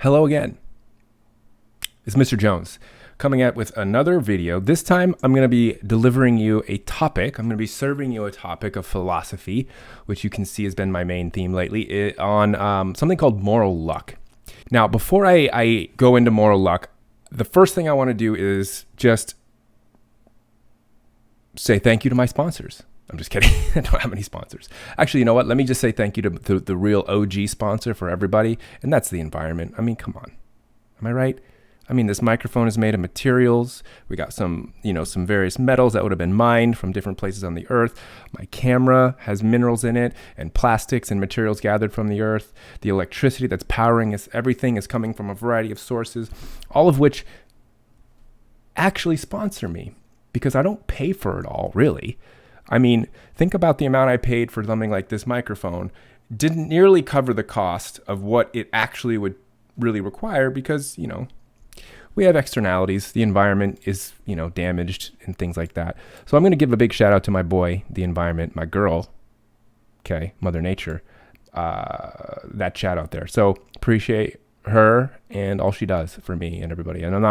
Hello again. It's Mr. Jones coming out with another video. This time I'm going to be delivering you a topic. I'm going to be serving you a topic of philosophy, which you can see has been my main theme lately, on something called moral luck. Now, before I go into moral luck, the first thing I want to do is just say thank you to my sponsors. I'm just kidding. I don't have any sponsors. Actually, you know what? Let me just say thank you to the real OG sponsor for everybody, and that's the environment. I mean, come on. Am I right? I mean, this microphone is made of materials. We got some various metals that would have been mined from different places on the earth. My camera has minerals in it and plastics and materials gathered from the earth. The electricity that's powering us, everything is coming from a variety of sources, all of which actually sponsor me because I don't pay for it all, really. I mean, think about the amount I paid for something like this microphone. Didn't nearly cover the cost of what it actually would really require because, we have externalities. The environment is, damaged and things like that. So I'm going to give a big shout out to my boy, the environment, my girl, okay, Mother Nature, that shout out there. So appreciate her and all she does for me and everybody. And I'm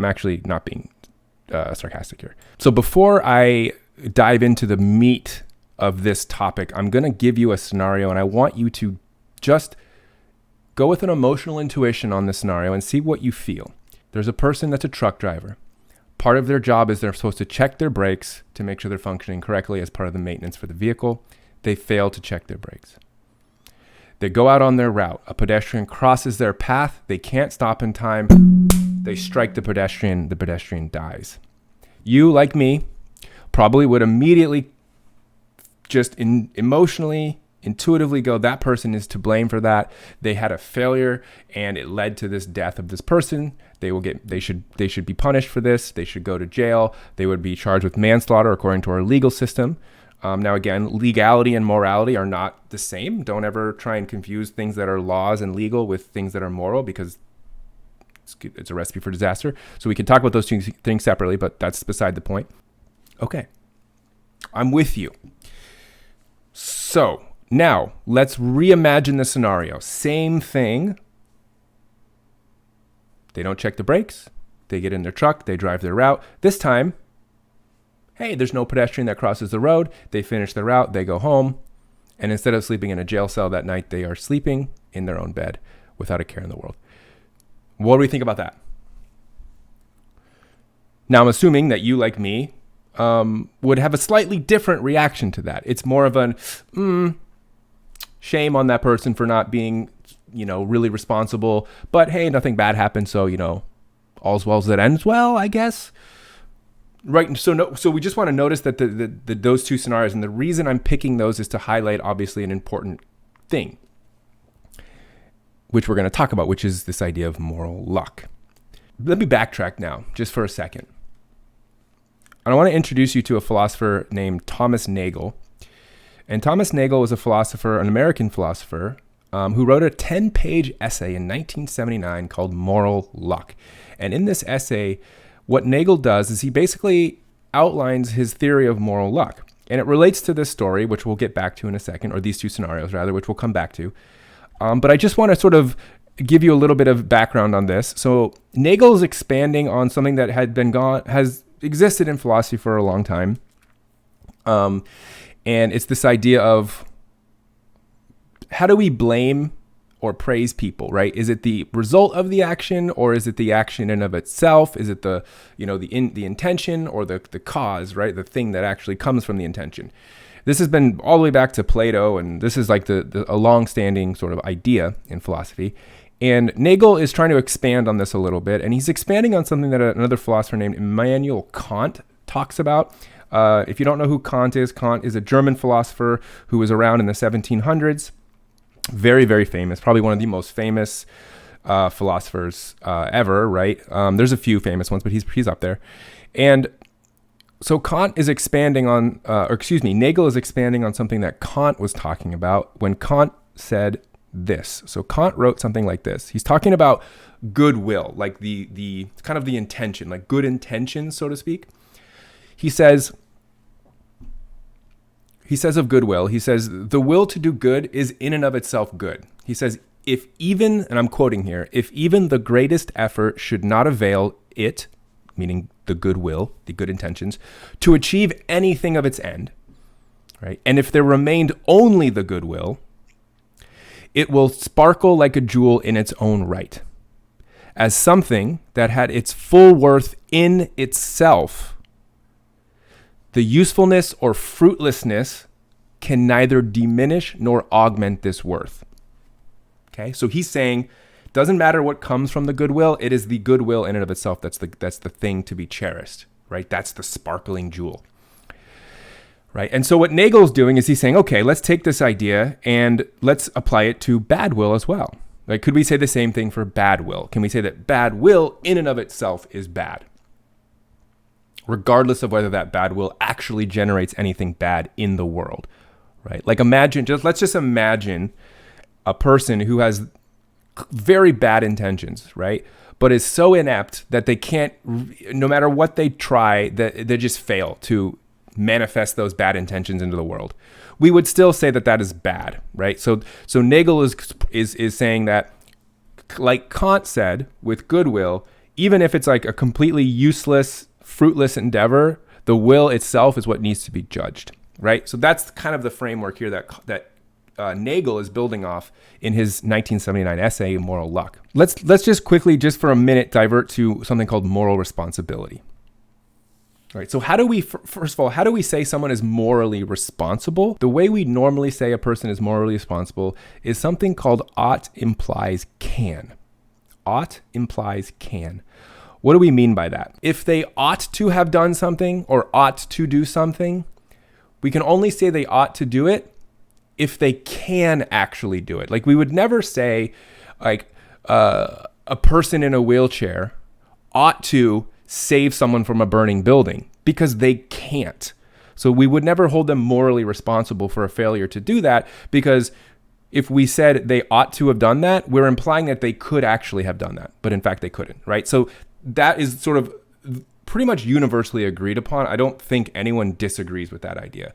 actually not being sarcastic here. So before I dive into the meat of this topic, I'm going to give you a scenario and I want you to just go with an emotional intuition on the scenario and see what you feel. There's a person that's a truck driver. Part of their job is they're supposed to check their brakes to make sure they're functioning correctly as part of the maintenance for the vehicle. They fail to check their brakes. They go out on their route. A pedestrian crosses their path. They can't stop in time. They strike the pedestrian. The pedestrian dies. You, like me, probably would immediately just emotionally, intuitively go, that person is to blame for that. They had a failure and it led to this death of this person. They should be punished for this. They should go to jail. They would be charged with manslaughter according to our legal system. Now, again, legality and morality are not the same. Don't ever try and confuse things that are laws and legal with things that are moral because it's a recipe for disaster. So we can talk about those two things separately, but that's beside the point. Okay, I'm with you. So now let's reimagine the scenario. Same thing. They don't check the brakes. They get in their truck. They drive their route. This time, hey, there's no pedestrian that crosses the road. They finish their route. They go home. And instead of sleeping in a jail cell that night, they are sleeping in their own bed without a care in the world. What do we think about that? Now, I'm assuming that you, like me, would have a slightly different reaction to that. It's more of an shame on that person for not being, really responsible. But hey, nothing bad happened, so all's well that ends well, I guess. Right. So we just want to notice that those two scenarios, and the reason I'm picking those is to highlight obviously an important thing, which we're going to talk about, which is this idea of moral luck. Let me backtrack now, just for a second. I want to introduce you to a philosopher named Thomas Nagel. And Thomas Nagel was a philosopher, an American philosopher, who wrote a 10-page essay in 1979 called Moral Luck. And in this essay, what Nagel does is he basically outlines his theory of moral luck. And it relates to this story, which we'll get back to in a second, or these two scenarios, rather, which we'll come back to. But I just want to sort of give you a little bit of background on this. So Nagel is expanding on something that has existed in philosophy for a long time. And it's this idea of how do we blame or praise people, right? Is it the result of the action, or is it the action in of itself? Is it the intention, or the cause, right? The thing that actually comes from the intention. This has been all the way back to Plato, and this is like a long-standing sort of idea in philosophy. And Nagel is trying to expand on this a little bit, and he's expanding on something that another philosopher named Emmanuel Kant talks about. If you don't know who Kant is a German philosopher who was around in the 1700s. Very, very famous, probably one of the most famous philosophers ever, right? There's a few famous ones, but he's up there. And so Nagel is expanding on something that Kant was talking about when Kant said this. So Kant wrote something like this. He's talking about goodwill, like the kind of the intention, like good intentions, so to speak. He says of goodwill, he says, the will to do good is in and of itself good. He says, if even, and I'm quoting here, if even the greatest effort should not avail it, meaning the goodwill, the good intentions, to achieve anything of its end, right? And if there remained only the goodwill, it will sparkle like a jewel in its own right, as something that had its full worth in itself. The usefulness or fruitlessness can neither diminish nor augment this worth. Okay, so he's saying, doesn't matter what comes from the goodwill, it is the goodwill in and of itself that's the thing to be cherished, right? That's the sparkling jewel, right? And so what Nagel's doing is he's saying, okay, let's take this idea and let's apply it to bad will as well. Like, could we say the same thing for bad will? Can we say that bad will in and of itself is bad, regardless of whether that bad will actually generates anything bad in the world, right? Like let's just imagine a person who has very bad intentions, right? But is so inept that they can't, no matter what they try, that they just fail to manifest those bad intentions into the world. We would still say that that is bad, right? So Nagel is saying that, like Kant said, with goodwill, even if it's like a completely useless, fruitless endeavor, the will itself is what needs to be judged, right? So that's kind of the framework here that Nagel is building off in his 1979 essay, Moral Luck. Let's just quickly, just for a minute, divert to something called moral responsibility. All right, so how do we, first of all, how do we say someone is morally responsible? The way we normally say a person is morally responsible is something called ought implies can. Ought implies can. What do we mean by that? If they ought to have done something or ought to do something, we can only say they ought to do it if they can actually do it. Like, we would never say, like, a person in a wheelchair ought to save someone from a burning building, because they can't. So we would never hold them morally responsible for a failure to do that, because if we said they ought to have done that, we're implying that they could actually have done that, but in fact they couldn't, right? So that is sort of pretty much universally agreed upon. I don't think anyone disagrees with that idea.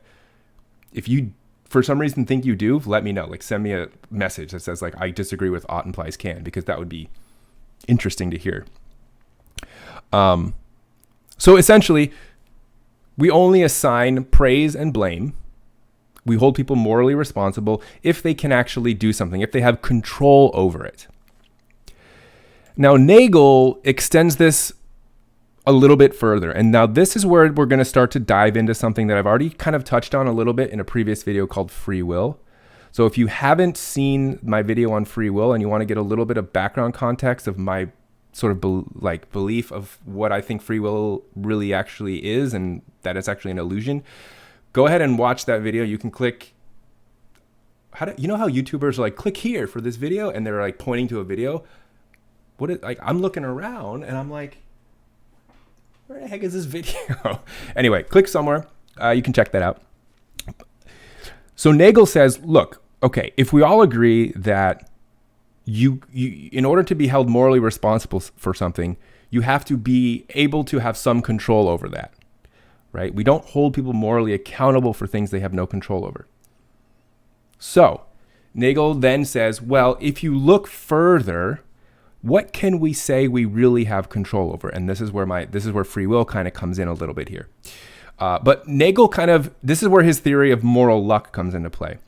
If you for some reason think you do, let me know. Like, send me a message that says, like, I disagree with ought implies can, because that would be interesting to hear. So essentially, we only assign praise and blame. We hold people morally responsible if they can actually do something, if they have control over it. Now, Nagel extends this a little bit further. And now this is where we're going to start to dive into something that I've already kind of touched on a little bit in a previous video called free will. So if you haven't seen my video on free will and you want to get a little bit of background context of my sort of belief of what I think free will really actually is, and that it's actually an illusion, go ahead and watch that video. You can click, you know how YouTubers are like, click here for this video, and they're like pointing to a video? I'm looking around and I'm like, where the heck is this video? Anyway, click somewhere. You can check that out. So Nagel says, look, okay, if we all agree that you in order to be held morally responsible for something, you have to be able to have some control over that, right? We don't hold people morally accountable for things they have no control over. So Nagel then says, well, if you look further, what can we say we really have control over? And this is where free will kind of comes in a little bit here. But Nagel this is where his theory of moral luck comes into play,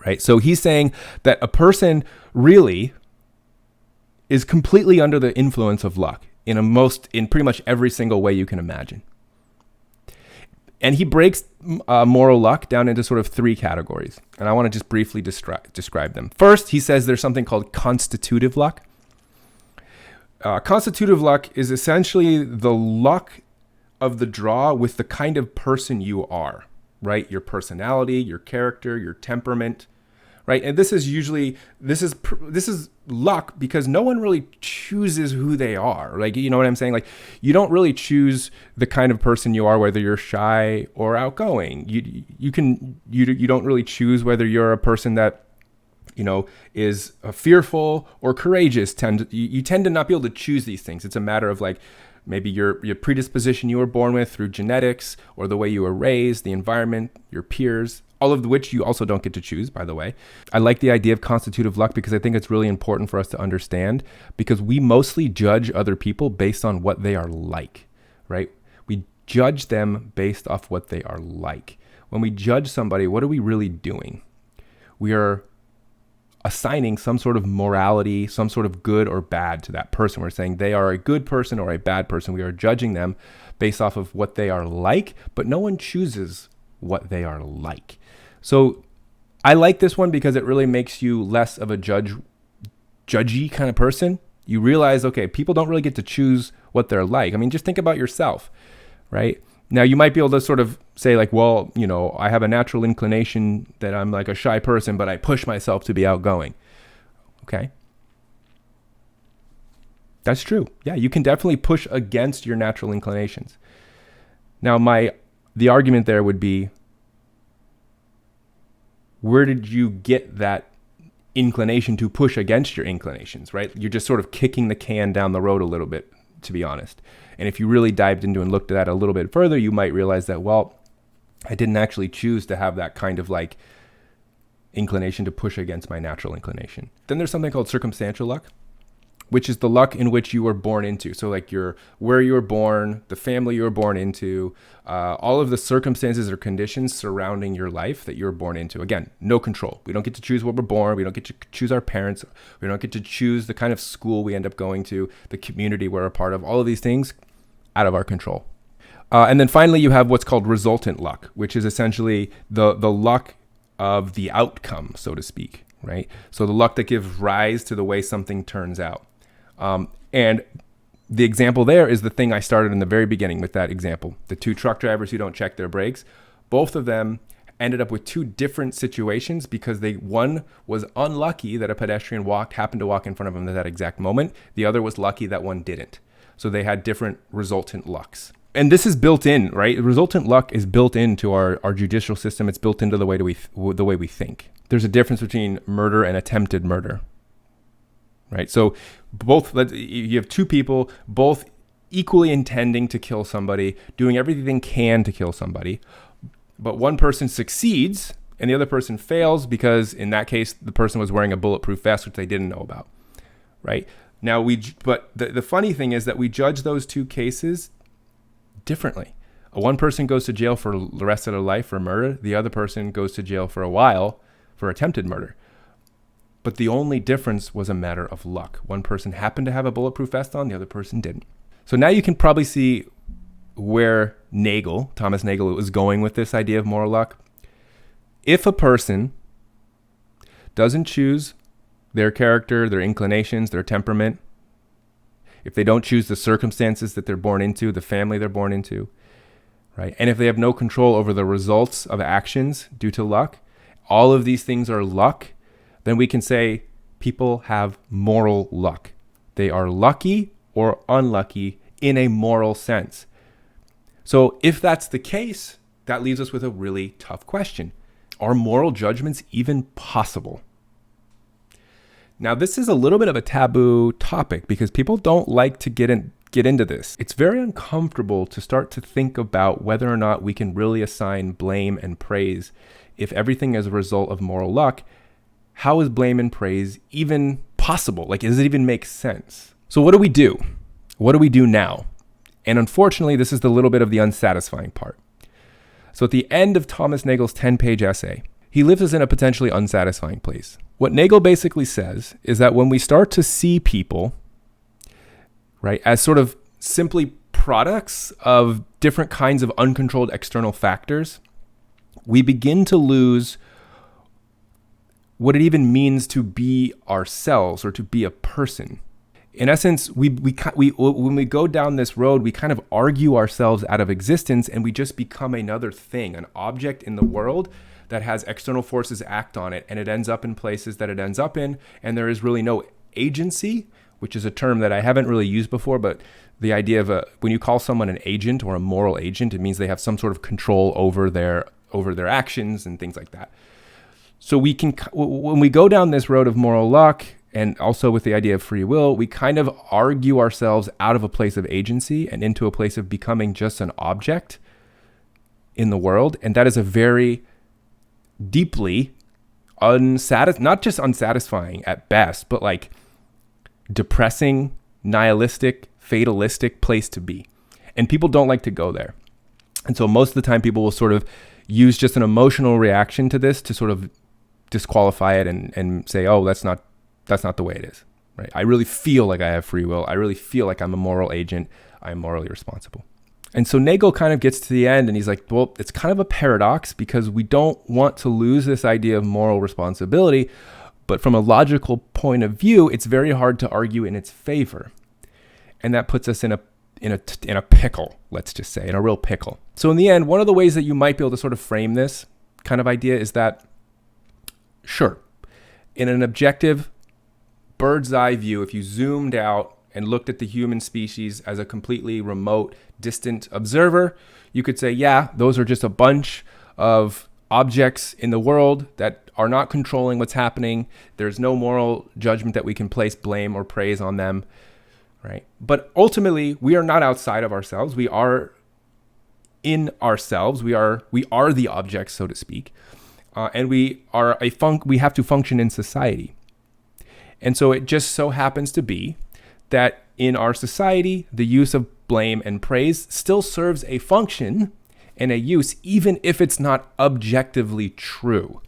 right? So he's saying that a person really is completely under the influence of luck in pretty much every single way you can imagine. And he breaks moral luck down into sort of three categories. And I want to just briefly describe them. First, he says there's something called constitutive luck. Constitutive luck is essentially the luck of the draw with the kind of person you are, right? Your personality, your character, your temperament, right? And this is luck because no one really chooses who they are. Like, you know what I'm saying? Like, you don't really choose the kind of person you are, whether you're shy or outgoing. You don't really choose whether you're a person that, you know, is fearful or courageous. You tend to not be able to choose these things. It's a matter of like maybe your predisposition you were born with through genetics or the way you were raised, the environment, your peers, all of which you also don't get to choose, by the way. I like the idea of constitutive luck because I think it's really important for us to understand, because we mostly judge other people based on what they are like, right? We judge them based off what they are like. When we judge somebody, what are we really doing? We are assigning some sort of morality, some sort of good or bad to that person. We're saying they are a good person or a bad person. We are judging them based off of what they are like, but no one chooses what they are like. So I like this one because it really makes you less of a judgy kind of person. You realize, okay, people don't really get to choose what they're like. I mean, just think about yourself, right? Now, you might be able to sort of say like, well, you know, I have a natural inclination that I'm like a shy person, but I push myself to be outgoing. Okay. That's true. Yeah, you can definitely push against your natural inclinations. Now, the argument there would be, where did you get that inclination to push against your inclinations, right? You're just sort of kicking the can down the road a little bit, to be honest. And if you really dived into and looked at that a little bit further, you might realize that, well, I didn't actually choose to have that kind of like inclination to push against my natural inclination. Then there's something called circumstantial luck, which is the luck in which you were born into. So like where you were born, the family you were born into, all of the circumstances or conditions surrounding your life that you were born into. Again, no control. We don't get to choose where we're born. We don't get to choose our parents. We don't get to choose the kind of school we end up going to, the community we're a part of. All of these things out of our control. And then finally, you have what's called resultant luck, which is essentially the luck of the outcome, so to speak, right? So the luck that gives rise to the way something turns out. And the example there is the thing I started in the very beginning with that example. The two truck drivers who don't check their brakes, both of them ended up with two different situations because one was unlucky that a pedestrian happened to walk in front of them at that exact moment. The other was lucky that one didn't. So they had different resultant lucks. And this is built in, right? Resultant luck is built into our judicial system. It's built into the way we think. There's a difference between murder and attempted murder. Right. So you have two people, both equally intending to kill somebody, doing everything they can to kill somebody. But one person succeeds and the other person fails because in that case, the person was wearing a bulletproof vest, which they didn't know about. Right. Now, but the funny thing is that we judge those two cases differently. One person goes to jail for the rest of their life for murder. The other person goes to jail for a while for attempted murder. But the only difference was a matter of luck. One person happened to have a bulletproof vest on, the other person didn't. So now you can probably see where Thomas Nagel, was going with this idea of moral luck. If a person doesn't choose their character, their inclinations, their temperament, if they don't choose the circumstances that they're born into, the family they're born into, right? And if they have no control over the results of actions due to luck, all of these things are luck, then we can say people have moral luck. They are lucky or unlucky in a moral sense. So if that's the case, that leaves us with a really tough question. Are moral judgments even possible? Now, this is a little bit of a taboo topic because people don't like to get into this. It's very uncomfortable to start to think about whether or not we can really assign blame and praise if everything is a result of moral luck. How is blame and praise even possible? Like, does it even make sense? So what do we do? What do we do now? And unfortunately, this is the little bit of the unsatisfying part. So at the end of Thomas Nagel's 10-page essay, he leaves us in a potentially unsatisfying place. What Nagel basically says is that when we start to see people, right, as sort of simply products of different kinds of uncontrolled external factors, we begin to lose what it even means to be ourselves or to be a person. In essence, we when we go down this road, we kind of argue ourselves out of existence and we just become another thing, an object in the world that has external forces act on it, and it ends up in places that it ends up in, and there is really no agency, which is a term that I haven't really used before, but the idea of when you call someone an agent or a moral agent, it means they have some sort of control over their actions and things like that. So when we go down this road of moral luck, and also with the idea of free will, we kind of argue ourselves out of a place of agency and into a place of becoming just an object in the world. And that is a very deeply not just unsatisfying at best, but like depressing, nihilistic, fatalistic place to be. And people don't like to go there. And so most of the time people will sort of use just an emotional reaction to this to sort of disqualify it and say, oh, that's not the way it is, right? I really feel like I have free will. I really feel like I'm a moral agent. I'm morally responsible. And so Nagel kind of gets to the end and he's like, well, it's kind of a paradox because we don't want to lose this idea of moral responsibility, but from a logical point of view, it's very hard to argue in its favor. And that puts us in a pickle, let's just say, in a real pickle. So in the end, one of the ways that you might be able to sort of frame this kind of idea is that, sure, in an objective bird's eye view, if you zoomed out and looked at the human species as a completely remote, distant observer, you could say, yeah, those are just a bunch of objects in the world that are not controlling what's happening. There's no moral judgment that we can place blame or praise on them, right? But ultimately, we are not outside of ourselves. We are in ourselves. We are the objects, so to speak, and we have to function in society. And so it just so happens to be that in our society, the use of blame and praise still serves a function and a use, even if it's not objectively true,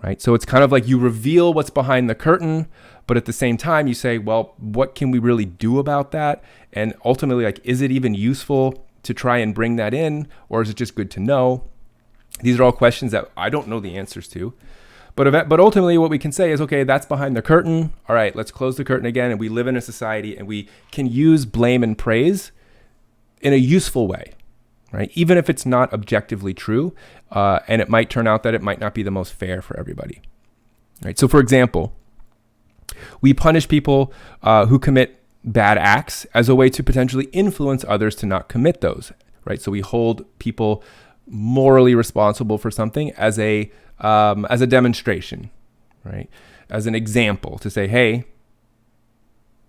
right? So it's kind of like you reveal what's behind the curtain, but at the same time you say, well, what can we really do about that? And ultimately, like, is it even useful to try and bring that in, or is it just good to know? These are all questions that I don't know the answers to. But ultimately what we can say is, okay, that's behind the curtain. All right, let's close the curtain again. And we live in a society and we can use blame and praise in a useful way, right? Even if it's not objectively true. And it might turn out that it might not be the most fair for everybody, right? So for example, we punish people who commit bad acts as a way to potentially influence others to not commit those, right? So we hold people morally responsible for something as a demonstration, right? As an example to say, hey,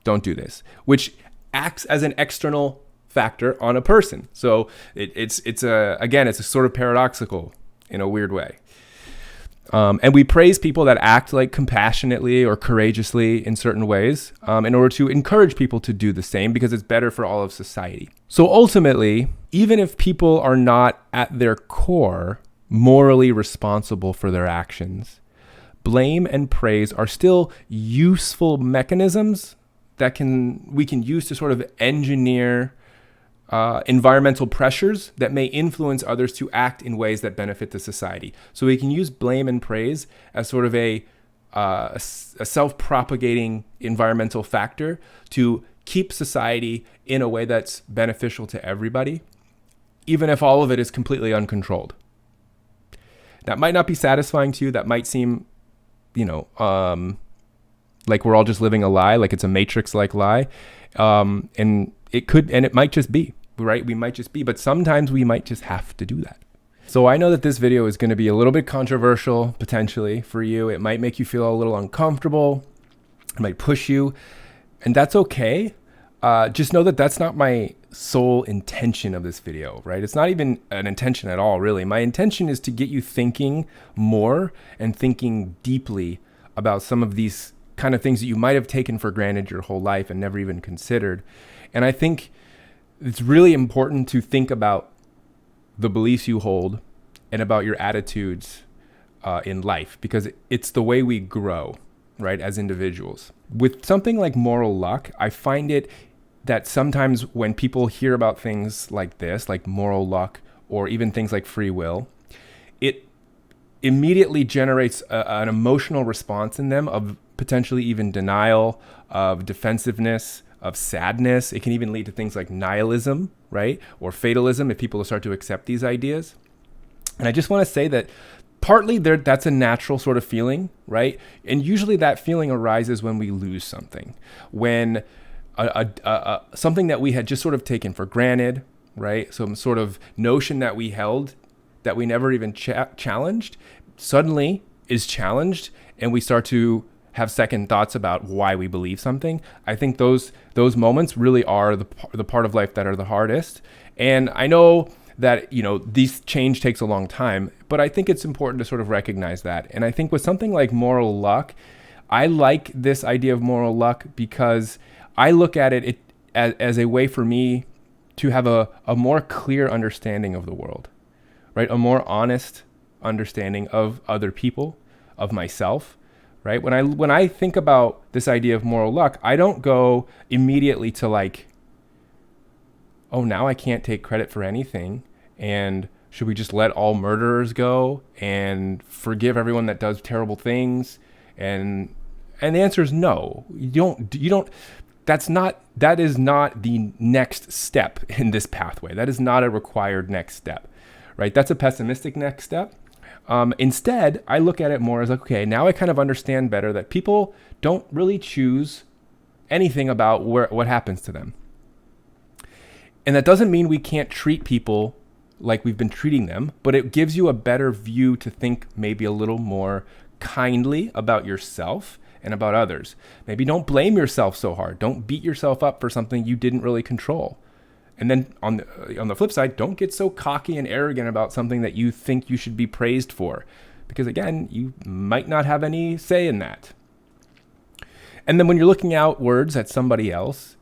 don't do this, which acts as an external factor on a person. So it's a sort of paradoxical in a weird way. And we praise people that act like compassionately or courageously in certain ways in order to encourage people to do the same because it's better for all of society. So ultimately, even if people are not at their core morally responsible for their actions, blame and praise are still useful mechanisms that we can use to sort of engineer environmental pressures that may influence others to act in ways that benefit the society. So we can use blame and praise as sort of a self-propagating environmental factor to keep society in a way that's beneficial to everybody, even if all of it is completely uncontrolled. That might not be satisfying to you. That might seem, like we're all just living a lie, like it's a Matrix-like lie. And it might just be, right? We might just be, but sometimes we might just have to do that. So I know that this video is going to be a little bit controversial, potentially, for you. It might make you feel a little uncomfortable. It might push you, and that's okay. Just know that that's not my sole intention of this video, right? It's not even an intention at all, really. My intention is to get you thinking more and thinking deeply about some of these kind of things that you might have taken for granted your whole life and never even considered. And I think it's really important to think about the beliefs you hold and about your attitudes in life, because it's the way we grow, right, as individuals. With something like moral luck, I find it that sometimes when people hear about things like this, like moral luck, or even things like free will, it immediately generates an emotional response in them of potentially even denial, of defensiveness, of sadness. It can even lead to things like nihilism, right? Or fatalism if people start to accept these ideas. And I just want to say that partly that's a natural sort of feeling, right? And usually that feeling arises when we lose something, when something that we had just sort of taken for granted, right? Some sort of notion that we held that we never even challenged suddenly is challenged, and we start to have second thoughts about why we believe something. I think those moments really are the part of life that are the hardest. And I know that, these change takes a long time, but I think it's important to sort of recognize that. And I think with something like moral luck, I like this idea of moral luck because I look at it as a way for me to have a more clear understanding of the world, right? A more honest understanding of other people, of myself, right? When I think about this idea of moral luck, I don't go immediately to like, oh, now I can't take credit for anything, and should we just let all murderers go and forgive everyone that does terrible things? And the answer is no. You don't. That is not the next step in this pathway. That is not a required next step, right? That's a pessimistic next step. Instead, I look at it more as like, okay, now I kind of understand better that people don't really choose anything about what happens to them. And that doesn't mean we can't treat people like we've been treating them, but it gives you a better view to think maybe a little more kindly about yourself and about others. Maybe don't blame yourself so hard. Don't beat yourself up for something you didn't really control. And then on the flip side, don't get so cocky and arrogant about something that you think you should be praised for, because again, you might not have any say in that. And then when you're looking outwards at somebody else,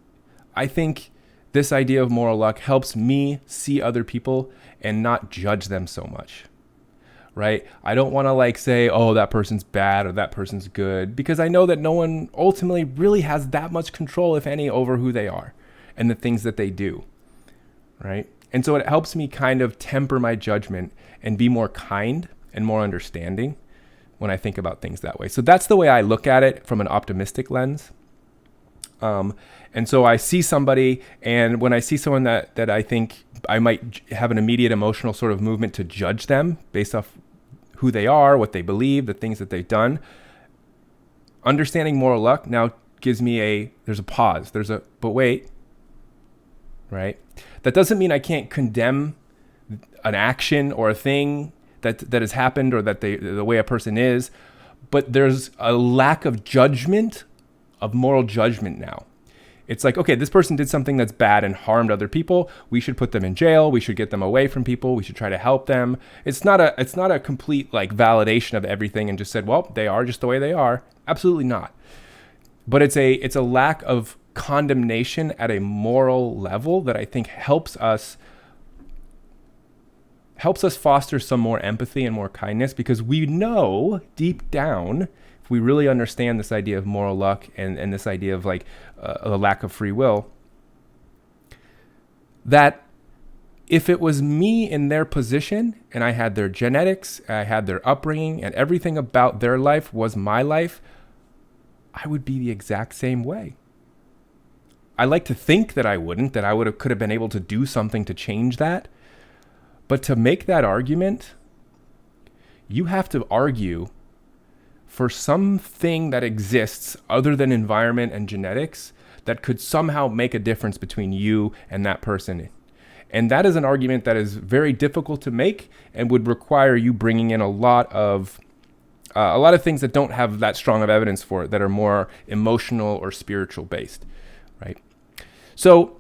I think this idea of moral luck helps me see other people and not judge them so much, right? I don't want to like say, oh, that person's bad or that person's good, because I know that no one ultimately really has that much control, if any, over who they are and the things that they do, right? And so it helps me kind of temper my judgment and be more kind and more understanding when I think about things that way. So that's the way I look at it from an optimistic lens. And so I see somebody, and when I see someone that I think I might have an immediate emotional sort of movement to judge them based off who they are, what they believe, the things that they've done, understanding moral luck now gives me there's a pause. But wait, right? That doesn't mean I can't condemn an action or a thing that has happened, or that the way a person is, but there's a lack of judgment, of moral judgment now. It's like, okay, this person did something that's bad and harmed other people. We should put them in jail. We should get them away from people. We should try to help them. It's not a complete like validation of everything and just said, well, they are just the way they are. Absolutely not. But it's a lack of condemnation at a moral level that I think helps us foster some more empathy and more kindness, because we know deep down, if we really understand this idea of moral luck and this idea of like a lack of free will, that if it was me in their position and I had their genetics, I had their upbringing, and everything about their life was my life, I would be the exact same way. I like to think that I wouldn't, that could have been able to do something to change that. But to make that argument, you have to argue for something that exists other than environment and genetics that could somehow make a difference between you and that person. And that is an argument that is very difficult to make and would require you bringing in a lot of things that don't have that strong of evidence for it, that are more emotional or spiritual based, right? So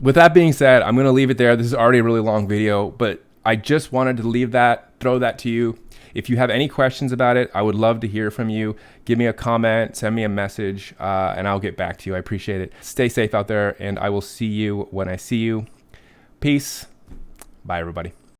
with that being said, I'm going to leave it there. This is already a really long video, but I just wanted to throw that to you. If you have any questions about it, I would love to hear from you. Give me a comment, send me a message, and I'll get back to you. I appreciate it. Stay safe out there, and I will see you when I see you. Peace. Bye, everybody.